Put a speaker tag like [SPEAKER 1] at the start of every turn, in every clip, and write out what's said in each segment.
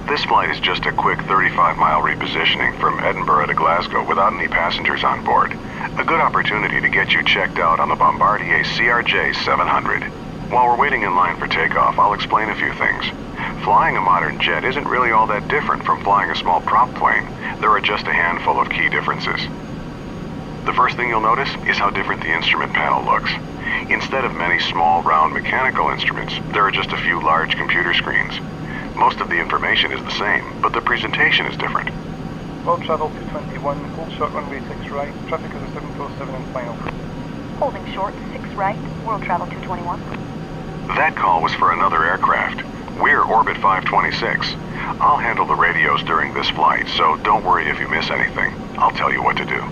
[SPEAKER 1] This flight is just a quick 35-mile repositioning from Edinburgh to Glasgow without any passengers on board. A good opportunity to get you checked out on the Bombardier CRJ 700. While we're waiting in line for takeoff, I'll explain a few things. Flying a modern jet isn't really all that different from flying a small prop plane. There are just a handful of key differences. The first thing you'll notice is how different the instrument panel looks. Instead of many small, round mechanical instruments, there are just a few large computer screens. Most of the information is the same, but the presentation is different.
[SPEAKER 2] World Travel 221, hold short runway 6 right, traffic is a 747 and final.
[SPEAKER 3] Holding short 6 right, World Travel 221.
[SPEAKER 1] That call was for another aircraft. We're Orbit 526. I'll handle the radios during this flight, so don't worry if you miss anything. I'll tell you what to do.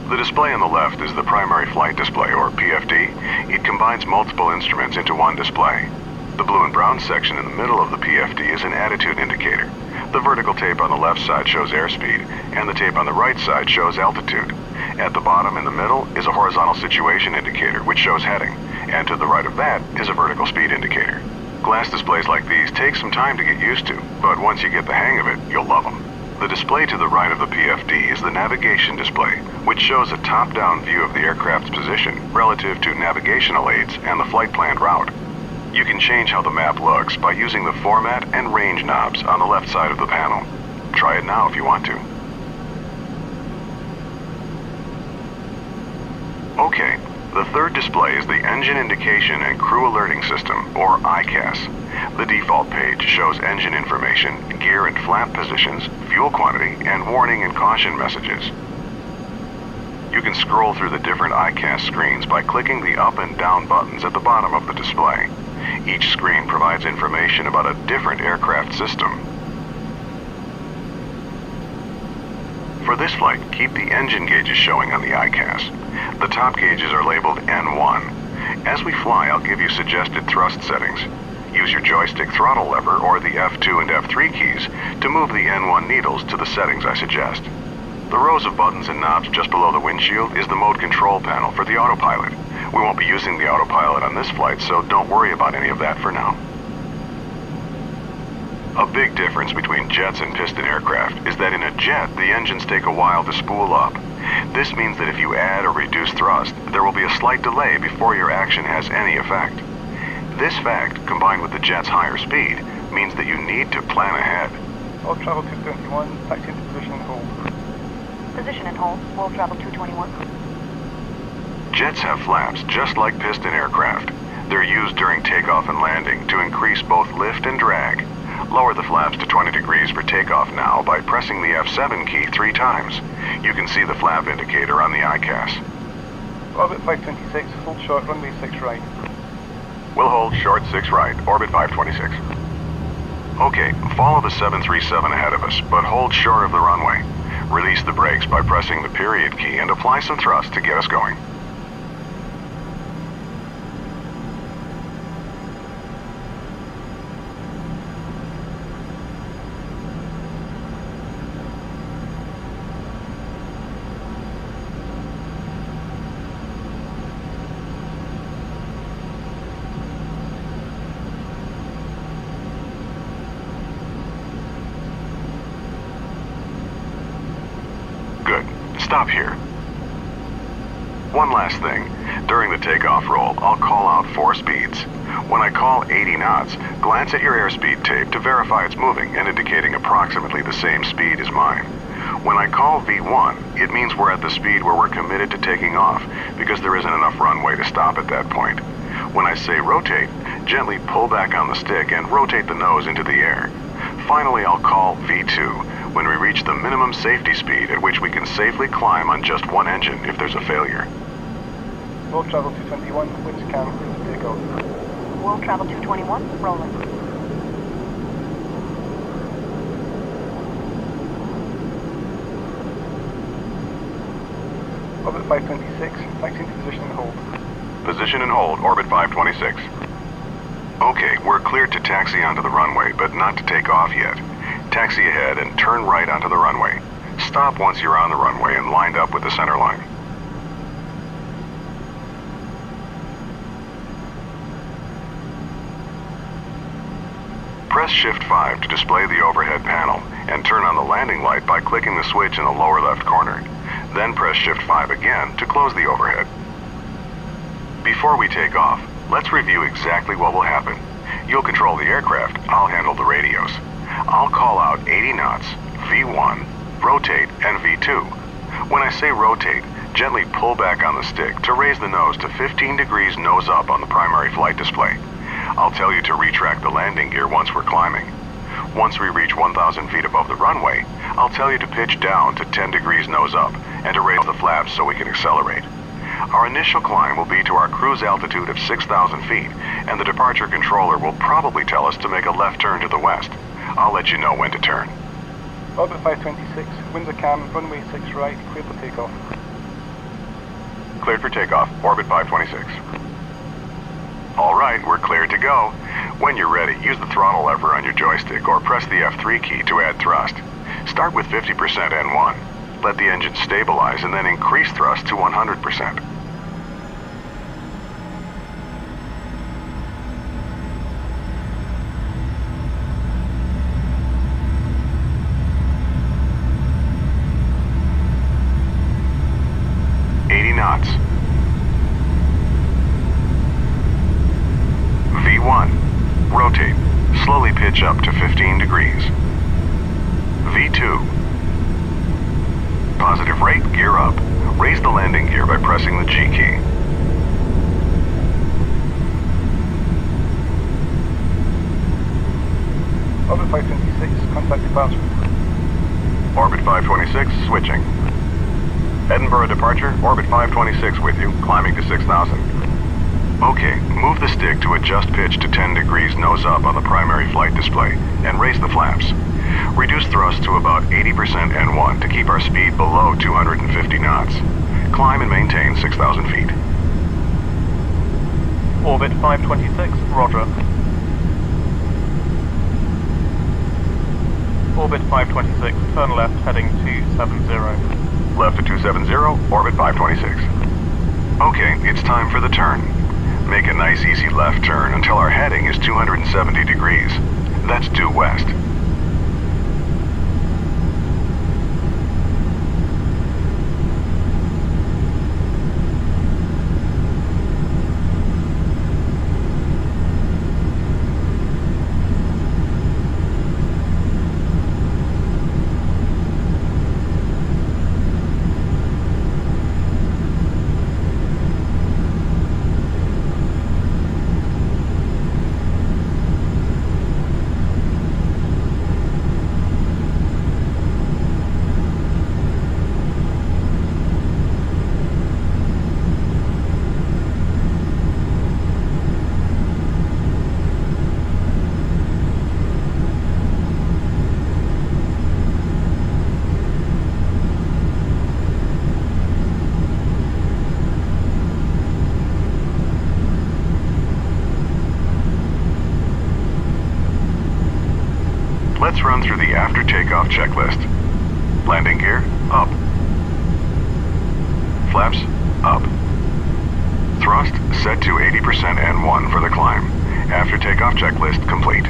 [SPEAKER 1] The display on the left is the primary flight display, or PFD. It combines multiple instruments into one display. The blue and brown section in the middle of the PFD is an attitude indicator. The vertical tape on the left side shows airspeed, and the tape on the right side shows altitude. At the bottom in the middle is a horizontal situation indicator, which shows heading, and to the right of that is a vertical speed indicator. Glass displays like these take some time to get used to, but once you get the hang of it, you'll love them. The display to the right of the PFD is the navigation display, which shows a top-down view of the aircraft's position relative to navigational aids and the flight planned route. You can change how the map looks by using the format and range knobs on the left side of the panel. Try it now if you want to. Okay, the third display is the Engine Indication and Crew Alerting System, or ICAS. The default page shows engine information, gear and flap positions, fuel quantity, and warning and caution messages. You can scroll through the different ICAS screens by clicking the up and down buttons at the bottom of the display. Each screen provides information about a different aircraft system. For this flight, keep the engine gauges showing on the ICAS. The top gauges are labeled N1. As we fly, I'll give you suggested thrust settings. Use your joystick throttle lever or the F2 and F3 keys to move the N1 needles to the settings I suggest. The rows of buttons and knobs just below the windshield is the mode control panel for the autopilot. We won't be using the autopilot on this flight, so don't worry about any of that for now. A big difference between jets and piston aircraft is that in a jet, the engines take a while to spool up. This means that if you add or reduce thrust, there will be a slight delay before your action has any effect. This fact, combined with the jet's higher speed, means that you need to plan ahead.
[SPEAKER 2] World Travel 221, taxi into position and hold.
[SPEAKER 3] Position and hold, World Travel 221.
[SPEAKER 1] Jets have flaps just like piston aircraft. They're used during takeoff and landing to increase both lift and drag. Lower the flaps to 20 degrees for takeoff now by pressing the F7 key 3 times. You can see the flap indicator on the ICAS.
[SPEAKER 2] Orbit 526, hold short, runway 6 right.
[SPEAKER 1] We'll hold short 6 right, Orbit 526. Okay, follow the 737 ahead of us, but hold short of the runway. Release the brakes by pressing the period key and apply some thrust to get us going. Stop here. One last thing. During the takeoff roll, I'll call out 4 speeds. When I call 80 knots, glance at your airspeed tape to verify it's moving and indicating approximately the same speed as mine. When I call V1, it means we're at the speed where we're committed to taking off because there isn't enough runway to stop at that point. When I say rotate, gently pull back on the stick and rotate the nose into the air. Finally, I'll call V2 when we reach the minimum safety speed at which we can safely climb on just one engine if there's a failure.
[SPEAKER 2] World Travel 221, winds calm, takeoff.
[SPEAKER 3] World Travel 221, rolling.
[SPEAKER 2] Orbit 526, taxi into position and hold.
[SPEAKER 1] Position and hold, Orbit 526. Okay, we're cleared to taxi onto the runway, but not to take off yet. Taxi ahead and turn right onto the runway. Stop once you're on the runway and lined up with the center line. Press Shift 5 to display the overhead panel and turn on the landing light by clicking the switch in the lower left corner. Then press Shift 5 again to close the overhead. Before we take off, let's review exactly what will happen. You'll control the aircraft, I'll handle the radios. I'll call out 80 knots, V1, rotate, and V2. When I say rotate, gently pull back on the stick to raise the nose to 15 degrees nose up on the primary flight display. I'll tell you to retract the landing gear once we're climbing. Once we reach 1,000 feet above the runway, I'll tell you to pitch down to 10 degrees nose up and to raise the flaps so we can accelerate. Our initial climb will be to our cruise altitude of 6,000 feet, and the departure controller will probably tell us to make a left turn to the west. I'll let you know when to turn.
[SPEAKER 2] Orbit 526, winds are calm, runway 6 right, cleared for takeoff.
[SPEAKER 1] Cleared for takeoff, orbit 526. All right, we're cleared to go. When you're ready, use the throttle lever on your joystick or press the F3 key to add thrust. Start with 50% N1. Let the engine stabilize and then increase thrust to 100%. Knots. V1. Rotate. Slowly pitch up to 15 degrees. V2. Positive rate, gear up. Raise the landing gear by pressing the G key.
[SPEAKER 2] Orbit 526, contact departure.
[SPEAKER 1] Orbit 526, switching. Edinburgh departure, orbit 526 with you, climbing to 6,000. Okay, move the stick to adjust pitch to 10 degrees nose up on the primary flight display, and raise the flaps. Reduce thrust to about 80% N1 to keep our speed below 250 knots. Climb and maintain 6,000 feet.
[SPEAKER 4] Orbit 526, roger. Orbit 526, turn left, heading 270.
[SPEAKER 1] Left to 270, orbit 526. Okay, it's time for the turn. Make a nice easy left turn until our heading is 270 degrees. That's due west. Let's run through the after takeoff checklist. Landing gear, up. Flaps, up. Thrust, set to 80% N1 for the climb. After takeoff checklist complete.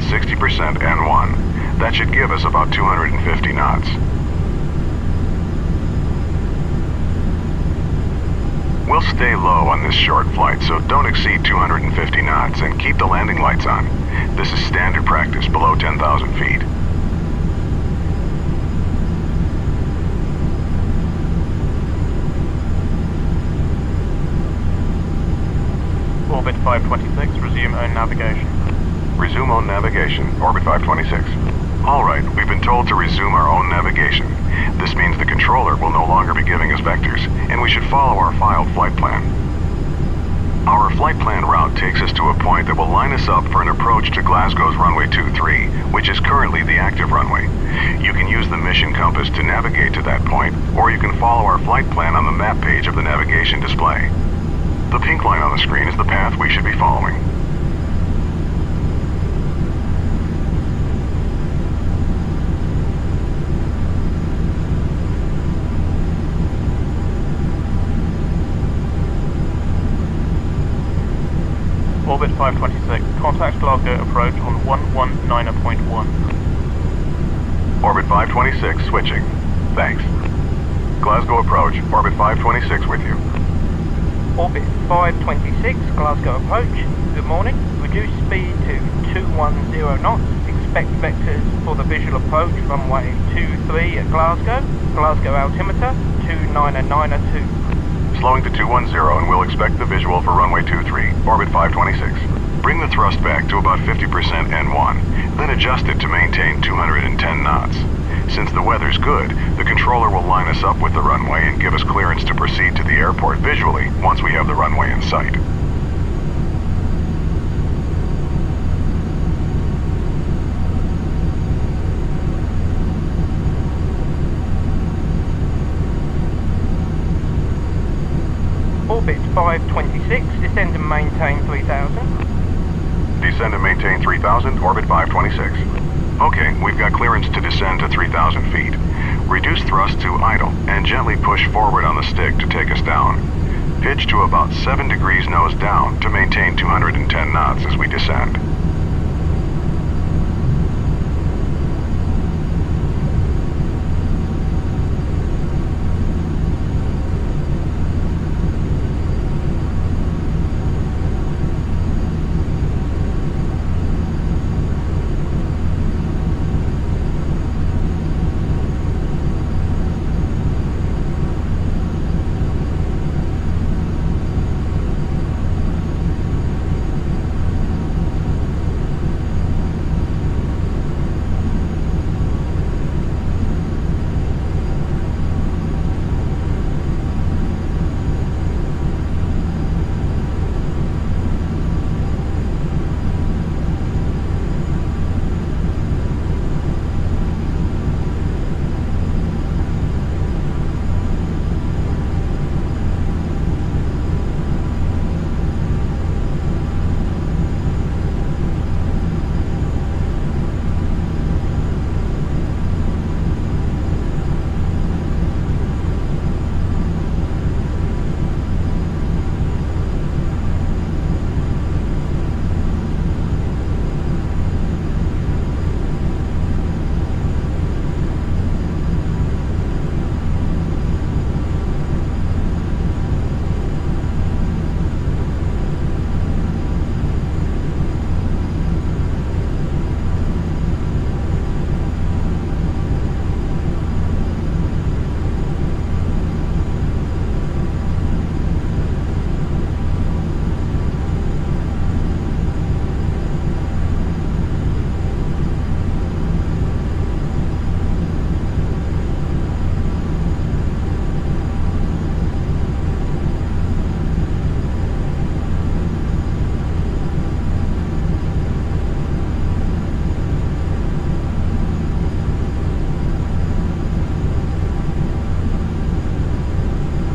[SPEAKER 1] 60% N1. That should give us about 250 knots. We'll stay low on this short flight, so don't exceed 250 knots and keep the landing lights on. This is standard practice below 10,000 feet.
[SPEAKER 4] Orbit 526, resume own navigation.
[SPEAKER 1] Resume own navigation, orbit 526. All right, we've been told to resume our own navigation. This means the controller will no longer be giving us vectors, and we should follow our filed flight plan. Our flight plan route takes us to a point that will line us up for an approach to Glasgow's runway 23, which is currently the active runway. You can use the mission compass to navigate to that point, or you can follow our flight plan on the map page of the navigation display. The pink line on the screen is the path we should be following.
[SPEAKER 4] Orbit 526, contact Glasgow approach on 119.1.
[SPEAKER 1] Orbit 526, switching. Thanks. Glasgow approach, orbit 526 with you.
[SPEAKER 2] Orbit 526, Glasgow approach. Good morning. Reduce speed to 210 knots. Expect vectors for the visual approach runway 23 at Glasgow. Glasgow altimeter 29902.
[SPEAKER 1] Slowing to 210 and we'll expect the visual for runway 23, orbit 526. Bring the thrust back to about 50% N1, then adjust it to maintain 210 knots. Since the weather's good, the controller will line us up with the runway and give us clearance to proceed to the airport visually once we have the runway in sight.
[SPEAKER 2] Orbit 526, descend and maintain 3000.
[SPEAKER 1] Descend and maintain 3,000, orbit 526. Okay, we've got clearance to descend to 3,000 feet. Reduce thrust to idle and gently push forward on the stick to take us down. Pitch to about 7 degrees nose down to maintain 210 knots as we descend.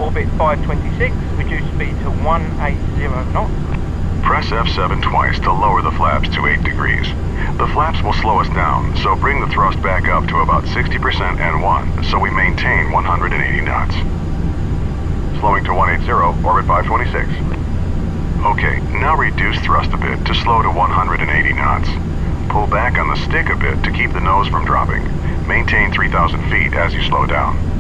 [SPEAKER 2] Orbit 526, reduce speed to 180 knots.
[SPEAKER 1] Press F7 twice to lower the flaps to 8 degrees. The flaps will slow us down, so bring the thrust back up to about 60% N1 so we maintain 180 knots. Slowing to 180, orbit 526. Okay, now reduce thrust a bit to slow to 180 knots. pull back on the stick a bit to keep the nose from dropping. Maintain 3,000 feet as you slow down.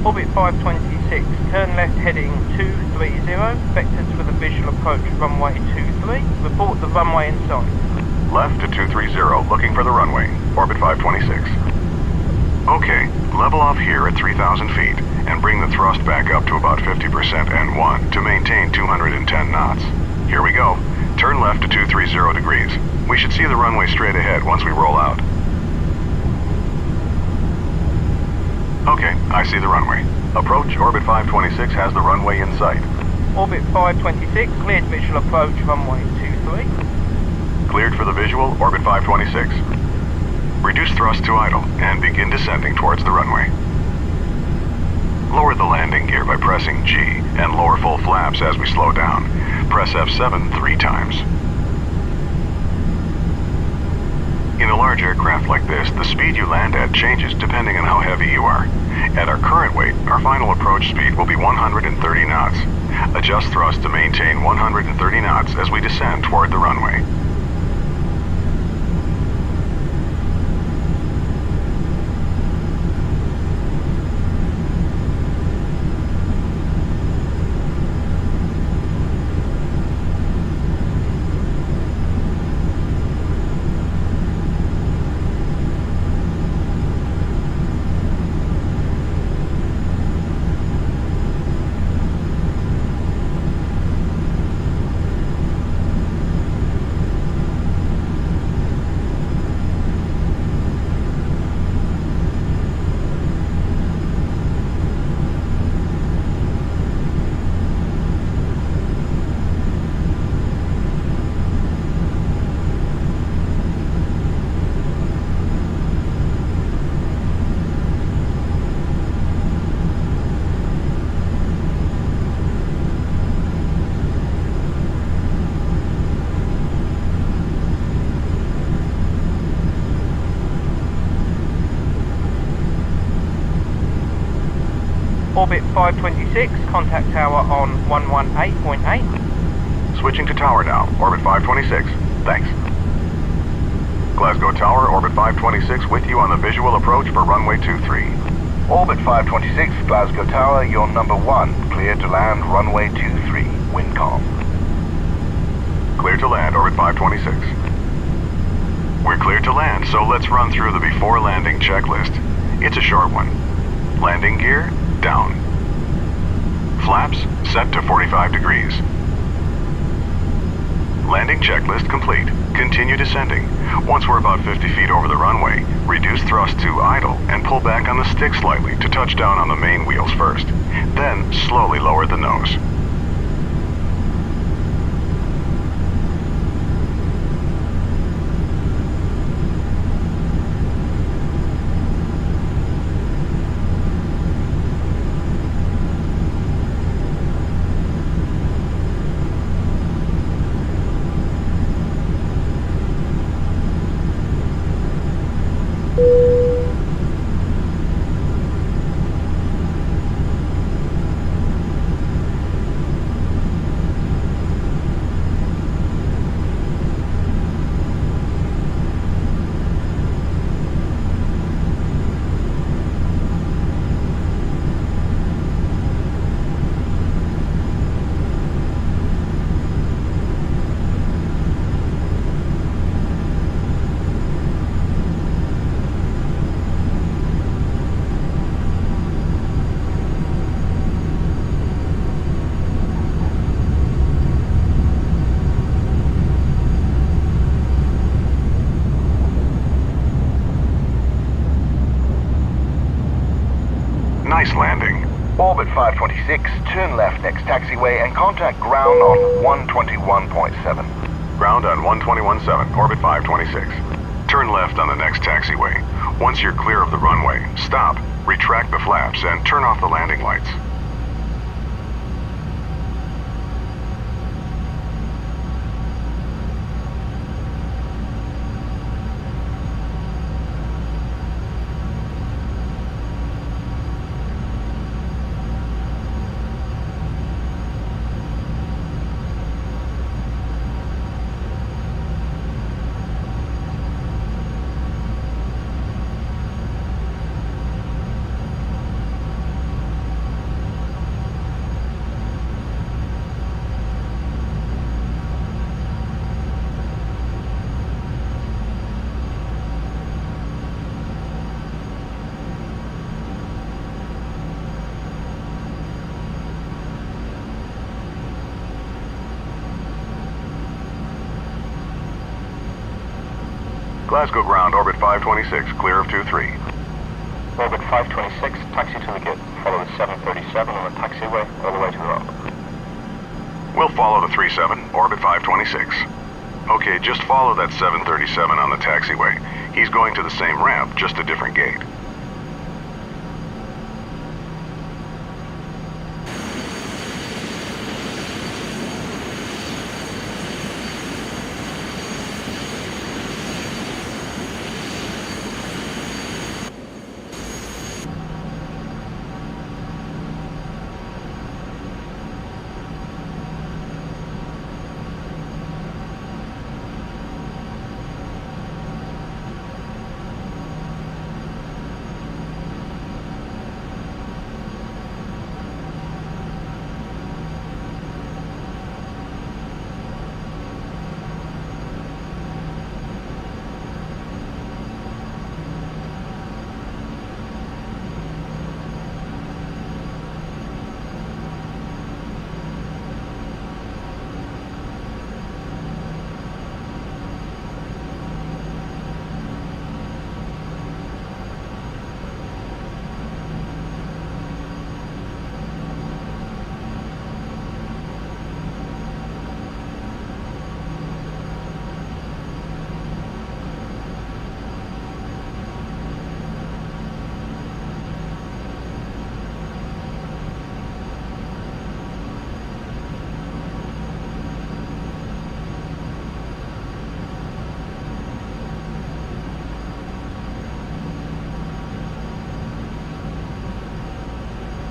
[SPEAKER 2] Orbit 526, turn left heading 230, vectors for the visual approach runway 23, report the runway in sight.
[SPEAKER 1] Left to 230, looking for the runway, orbit 526. Okay, level off here at 3,000 feet, and bring the thrust back up to about 50% N1 to maintain 210 knots. Here we go. Turn left to 230 degrees. We should see the runway straight ahead once we roll out. Okay, I see the runway. Approach, orbit 526 has the runway in sight.
[SPEAKER 2] Orbit 526, cleared visual approach runway 23.
[SPEAKER 1] Cleared for the visual, orbit 526. Reduce thrust to idle and begin descending towards the runway. Lower the landing gear by pressing G and lower full flaps as we slow down. Press F7 3 times. In a large aircraft like this, the speed you land at changes depending on how heavy you are. At our current weight, our final approach speed will be 130 knots. Adjust thrust to maintain 130 knots as we descend toward the runway.
[SPEAKER 2] Orbit 526, contact tower on 118.8.
[SPEAKER 1] Switching to tower now, orbit 526. Thanks. Glasgow Tower, orbit 526 with you on the visual approach for runway 23.
[SPEAKER 5] Orbit 526, Glasgow Tower, you're number 1. Cleared to land, runway 23. Wind calm.
[SPEAKER 1] Clear to land, orbit 526. We're cleared to land, so let's run through the before landing checklist. It's a short one. Landing gear, down. Flaps, set to 45 degrees. Landing checklist complete. Continue descending. Once we're about 50 feet over the runway, reduce thrust to idle and pull back on the stick slightly to touch down on the main wheels first. Then slowly lower the nose. Nice landing.
[SPEAKER 5] Orbit 526, turn left next taxiway and contact ground on 121.7.
[SPEAKER 1] Ground on 121.7, orbit 526. Turn left on the next taxiway. Once you're clear of the runway, stop, retract the flaps, and turn off the landing lights. Glasgow ground, orbit 526, clear of 23.
[SPEAKER 4] Orbit 526, taxi to the gate. Follow the 737 on the taxiway all the way to the ramp.
[SPEAKER 1] We'll follow the 37, orbit 526. Okay, just follow that 737 on the taxiway. He's going to the same ramp, just a different gate.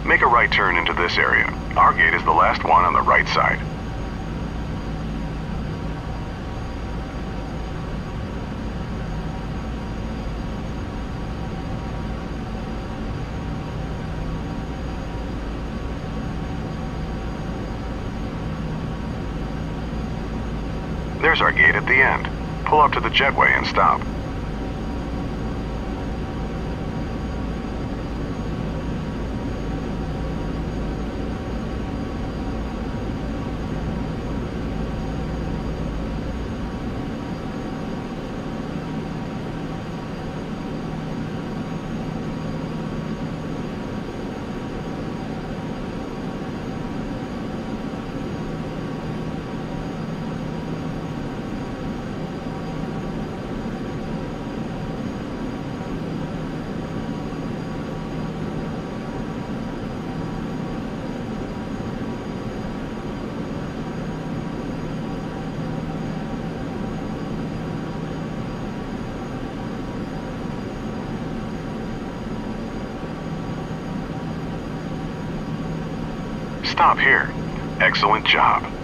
[SPEAKER 1] Make a right turn into this area. Our gate is the last one on the right side. There's our gate at the end. Pull up to the jetway and stop. Stop here. Excellent job.